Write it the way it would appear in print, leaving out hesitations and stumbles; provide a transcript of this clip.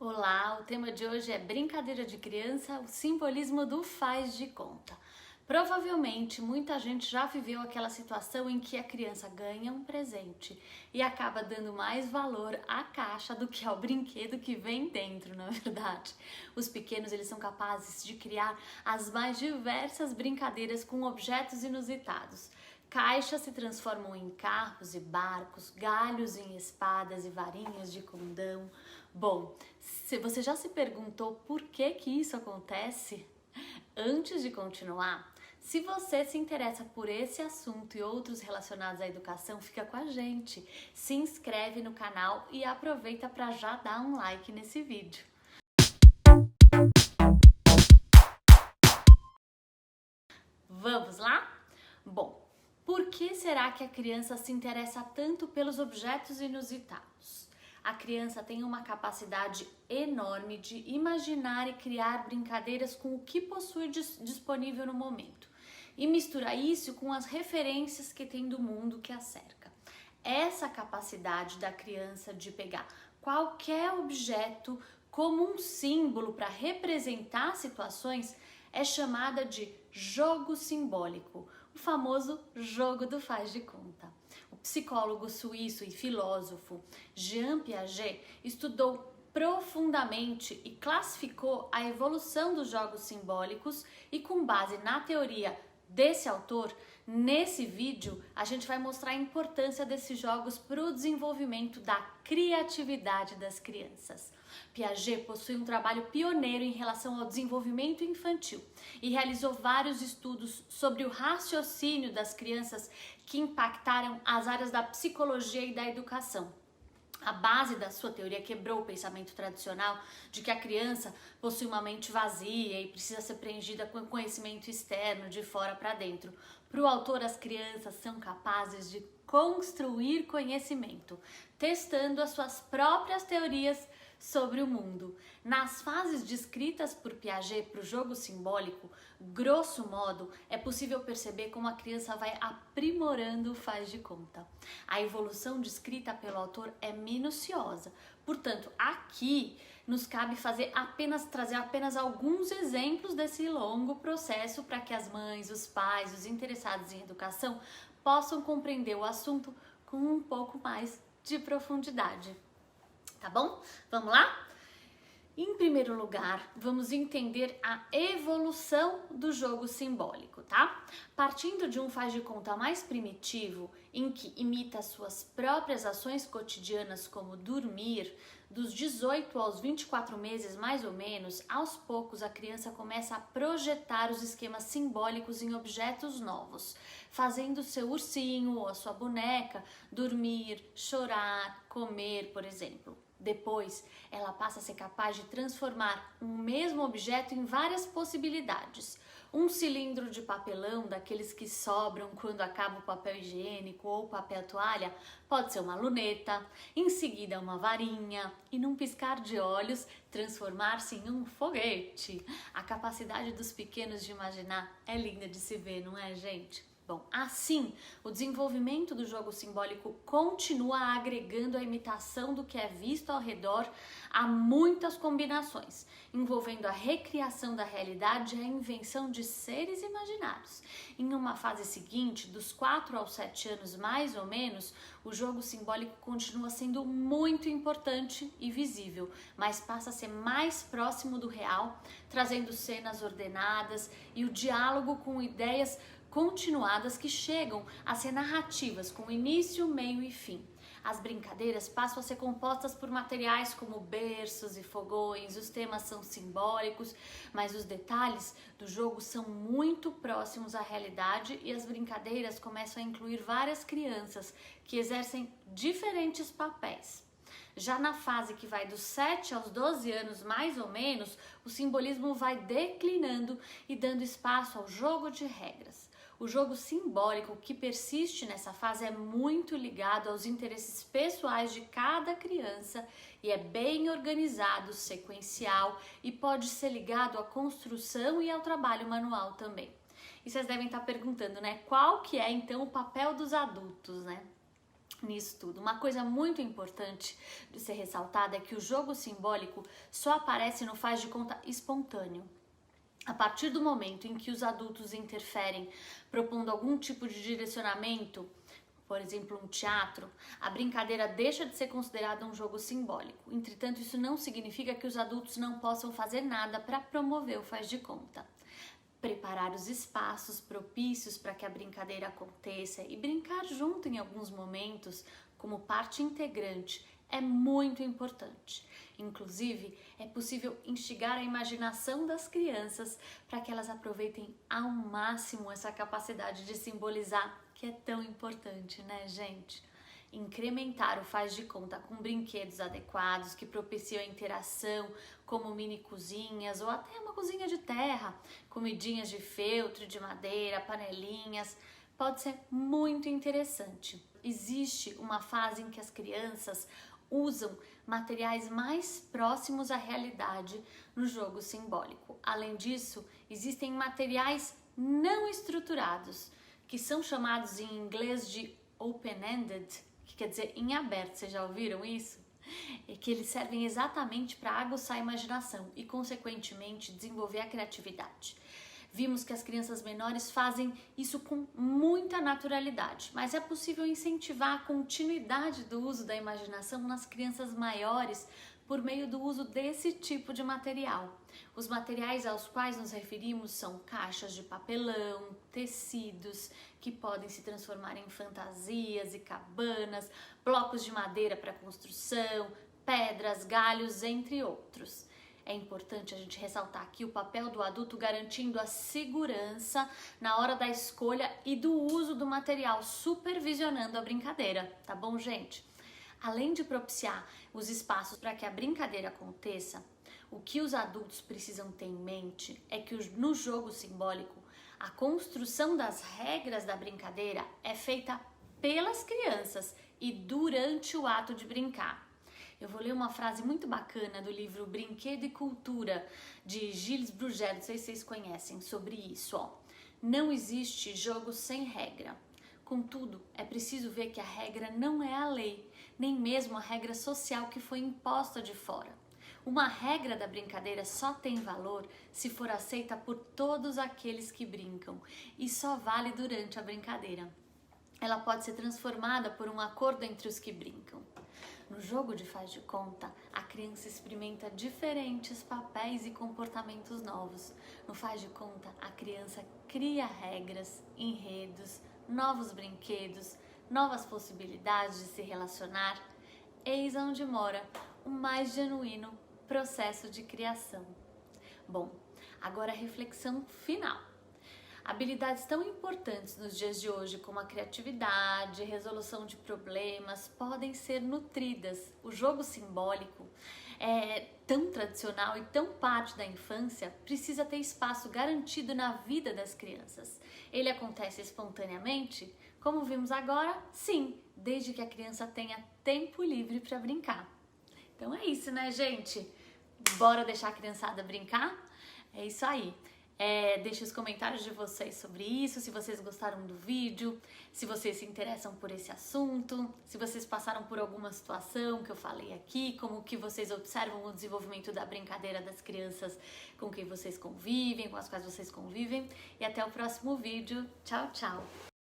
Olá, o tema de hoje é brincadeira de criança, o simbolismo do faz de conta. Provavelmente muita gente já viveu aquela situação em que a criança ganha um presente e acaba dando mais valor à caixa do que ao brinquedo que vem dentro, não é verdade? Os pequenos eles são capazes de criar as mais diversas brincadeiras com objetos inusitados. Caixas se transformam em carros e barcos, galhos em espadas e varinhas de condão. Bom, se você já se perguntou por que isso acontece? Antes de continuar, se você se interessa por esse assunto e outros relacionados à educação, fica com a gente. Se inscreve no canal e aproveita para já dar um like nesse vídeo. Vamos lá? Bom, por que será que a criança se interessa tanto pelos objetos inusitados? A criança tem uma capacidade enorme de imaginar e criar brincadeiras com o que possui disponível no momento e mistura isso com as referências que tem do mundo que a cerca. Essa capacidade da criança de pegar qualquer objeto como um símbolo para representar situações é chamada de jogo simbólico, o famoso jogo do faz de conta. O psicólogo suíço e filósofo Jean Piaget estudou profundamente e classificou a evolução dos jogos simbólicos e, com base na teoria desse autor, nesse vídeo a gente vai mostrar a importância desses jogos para o desenvolvimento da criatividade das crianças. Piaget possui um trabalho pioneiro em relação ao desenvolvimento infantil e realizou vários estudos sobre o raciocínio das crianças que impactaram as áreas da psicologia e da educação. A base da sua teoria quebrou o pensamento tradicional de que a criança possui uma mente vazia e precisa ser preenchida com conhecimento externo, de fora para dentro. Para o autor, as crianças são capazes de construir conhecimento, testando as suas próprias teorias sobre o mundo. Nas fases descritas por Piaget para o jogo simbólico, grosso modo, é possível perceber como a criança vai aprimorando o faz de conta. A evolução descrita pelo autor é minuciosa, portanto, aqui nos cabe trazer apenas alguns exemplos desse longo processo para que as mães, os pais, os interessados em educação possam compreender o assunto com um pouco mais de profundidade. Tá bom? Vamos lá? Em primeiro lugar, vamos entender a evolução do jogo simbólico, tá? Partindo de um faz de conta mais primitivo, em que imita suas próprias ações cotidianas como dormir, dos 18 aos 24 meses mais ou menos, aos poucos a criança começa a projetar os esquemas simbólicos em objetos novos, fazendo seu ursinho ou a sua boneca dormir, chorar, comer, por exemplo. Depois, ela passa a ser capaz de transformar um mesmo objeto em várias possibilidades. Um cilindro de papelão, daqueles que sobram quando acaba o papel higiênico ou papel toalha, pode ser uma luneta, em seguida uma varinha e, num piscar de olhos, transformar-se em um foguete. A capacidade dos pequenos de imaginar é linda de se ver, não é, gente? Bom, assim, o desenvolvimento do jogo simbólico continua agregando a imitação do que é visto ao redor a muitas combinações, envolvendo a recriação da realidade e a invenção de seres imaginários. Em uma fase seguinte, dos 4 aos 7 anos mais ou menos, o jogo simbólico continua sendo muito importante e visível, mas passa a ser mais próximo do real, trazendo cenas ordenadas e o diálogo com ideias continuadas que chegam a ser narrativas com início, meio e fim. As brincadeiras passam a ser compostas por materiais como berços e fogões, os temas são simbólicos, mas os detalhes do jogo são muito próximos à realidade e as brincadeiras começam a incluir várias crianças que exercem diferentes papéis. Já na fase que vai dos 7 aos 12 anos, mais ou menos, o simbolismo vai declinando e dando espaço ao jogo de regras. O jogo simbólico que persiste nessa fase é muito ligado aos interesses pessoais de cada criança e é bem organizado, sequencial e pode ser ligado à construção e ao trabalho manual também. E vocês devem estar perguntando, né? Qual que é então o papel dos adultos, né? nisso tudo. Uma coisa muito importante de ser ressaltada é que o jogo simbólico só aparece no faz de conta espontâneo. A partir do momento em que os adultos interferem, propondo algum tipo de direcionamento, por exemplo, um teatro, a brincadeira deixa de ser considerada um jogo simbólico. Entretanto, isso não significa que os adultos não possam fazer nada para promover o faz de conta. Preparar os espaços propícios para que a brincadeira aconteça e brincar junto em alguns momentos, como parte integrante, é muito importante. Inclusive, é possível instigar a imaginação das crianças para que elas aproveitem ao máximo essa capacidade de simbolizar, que é tão importante, né, gente? Incrementar o faz de conta com brinquedos adequados que propiciam a interação, como mini cozinhas ou até uma cozinha de terra, comidinhas de feltro, de madeira, panelinhas, pode ser muito interessante. Existe uma fase em que as crianças usam materiais mais próximos à realidade no jogo simbólico. Além disso, existem materiais não estruturados, que são chamados em inglês de open-ended, que quer dizer em aberto. Vocês já ouviram isso? É que eles servem exatamente para aguçar a imaginação e, consequentemente, desenvolver a criatividade. Vimos que as crianças menores fazem isso com muita naturalidade, mas é possível incentivar a continuidade do uso da imaginação nas crianças maiores por meio do uso desse tipo de material. Os materiais aos quais nos referimos são caixas de papelão, tecidos que podem se transformar em fantasias e cabanas, blocos de madeira para construção, pedras, galhos, entre outros. É importante a gente ressaltar aqui o papel do adulto garantindo a segurança na hora da escolha e do uso do material, supervisionando a brincadeira, tá bom, gente? Além de propiciar os espaços para que a brincadeira aconteça, o que os adultos precisam ter em mente é que no jogo simbólico, a construção das regras da brincadeira é feita pelas crianças e durante o ato de brincar. Eu vou ler uma frase muito bacana do livro Brinquedo e Cultura, de Gilles Bruguère, não sei se vocês conhecem sobre isso, ó. Não existe jogo sem regra. Contudo, é preciso ver que a regra não é a lei, nem mesmo a regra social que foi imposta de fora. Uma regra da brincadeira só tem valor se for aceita por todos aqueles que brincam e só vale durante a brincadeira. Ela pode ser transformada por um acordo entre os que brincam. No jogo de faz de conta, a criança experimenta diferentes papéis e comportamentos novos. No faz de conta, a criança cria regras, enredos, novos brinquedos, novas possibilidades de se relacionar. Eis onde mora o mais genuíno processo de criação. Bom, agora a reflexão final. Habilidades tão importantes nos dias de hoje como a criatividade, resolução de problemas, podem ser nutridas. O jogo simbólico é tão tradicional e tão parte da infância, precisa ter espaço garantido na vida das crianças. Ele acontece espontaneamente? Como vimos agora, sim, desde que a criança tenha tempo livre para brincar. Então é isso, né, gente? Bora deixar a criançada brincar? É isso aí. Deixe os comentários de vocês sobre isso, se vocês gostaram do vídeo, se vocês se interessam por esse assunto, se vocês passaram por alguma situação que eu falei aqui, como que vocês observam o desenvolvimento da brincadeira das crianças com quem vocês convivem, com as quais vocês convivem. E até o próximo vídeo. Tchau, tchau!